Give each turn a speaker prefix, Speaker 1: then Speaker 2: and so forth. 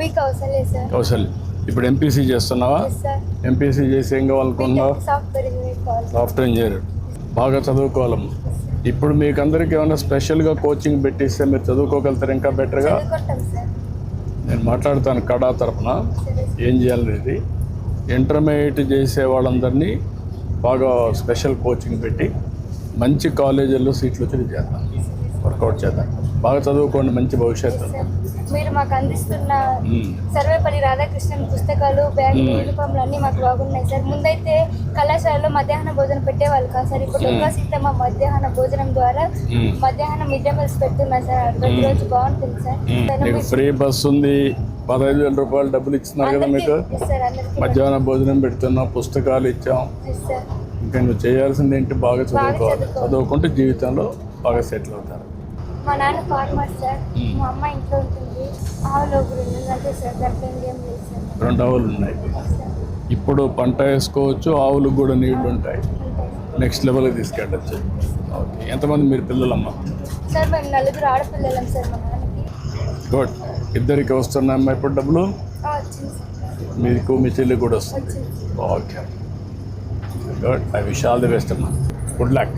Speaker 1: మీ Kausalya sir.
Speaker 2: Kaushal ఇప్పుడు MPC చేస్తున్నావా?
Speaker 1: Yes sir.
Speaker 2: MPC చేసి ఏం కావాలనుకున్నావు?
Speaker 1: సాఫ్ట్వేర్ ఇంజనీర్ కావాలి.
Speaker 2: Software engineer. బాగా చదువుకోవాలమ్మా. ఇప్పుడు మీకు అందరికీ ఏమైనా స్పెషల్గా కోచింగ్ పెట్టిస్తే మీరు చదువుకోగలుగుతారు ఇంకా బెటర్గా.
Speaker 1: చదువుకుంటాం సార్.
Speaker 2: నేను మాట్లాడుతాను కడా తరఫున
Speaker 1: సరే సార్.
Speaker 2: ఏం చేయాలనేది. ఇంటర్మీడియట్ చేసే వాళ్ళందరినీ బాగా స్పెషల్ కోచింగ్ పెట్టి మంచి కాలేజీల్లో సీట్లు వచ్చి చేద్దాం, వర్కౌట్ చేద్దాం. బాగా చదువుకోండి, మంచి భవిష్యత్తు.
Speaker 1: సార్, మీరు మాకు అందిస్తున్న సర్వేపల్లి రాధాకృష్ణన్ పుస్తకాలు, బ్యాగులు, యూనిఫామ్లు అన్నీ మాకు బాగున్నాయి సార్. ముందైతే కళాశాలలో మధ్యాహ్న భోజనం పెట్టేవాళ్ళు కాదు సార్. ఇప్పుడు డొక్కా సీతమ్మ మధ్యాహ్న భోజనం ద్వారా మధ్యాహ్నం మిడ్ డే మీల్స్ పెడుతున్నారు సార్. ప్రతిరోజు బాగుంటుంది సార్.
Speaker 2: మీకు ఫ్రీ బస్ ఉంది, 15,000 రూపాయలు డబ్బులు ఇస్తున్నారు కదా మీకు.
Speaker 1: సార్ అందరికీ
Speaker 2: మధ్యాహ్నం భోజనం పెడుతున్నాం, పుస్తకాలు ఇచ్చాం.
Speaker 1: సార్.
Speaker 2: ఇంకా నువ్వు చేయాల్సింది ఏంటి? బాగా చదువుకోవాలి. చదువుకుంటే జీవితంలో బాగా సెటిల్ అవుతారు.
Speaker 1: మా నాన్న ఫార్మర్ సార్. మా అమ్మ ఇంట్లో ఉంటుంది. ఆవులు అంతే సార్. దాంట్లో ఏం లేదు సార్.
Speaker 2: 2 ఆవులు ఉన్నాయి. ఇప్పుడు పంట వేసుకోవచ్చు, ఆవులకు కూడా నీళ్లు ఉంటాయి. నెక్స్ట్ లెవెల్కి తీసుకెళ్ళచ్చు. ఓకే, ఎంతమంది మీరు పిల్లలమ్మా?
Speaker 1: సార్ మేము 4 ఆడపిల్లలం సార్. మా నాన్నకి
Speaker 2: గుడ్. ఇద్దరికి వస్తున్నాయమ్మా ఇప్పుడు డబ్బులు?
Speaker 1: వచ్చింది సార్.
Speaker 2: మీకు మీ చెల్లి కూడా వస్తుంది.
Speaker 1: వచ్చింది.
Speaker 2: Okay, good. I wish all the best అమ్మా. Good luck.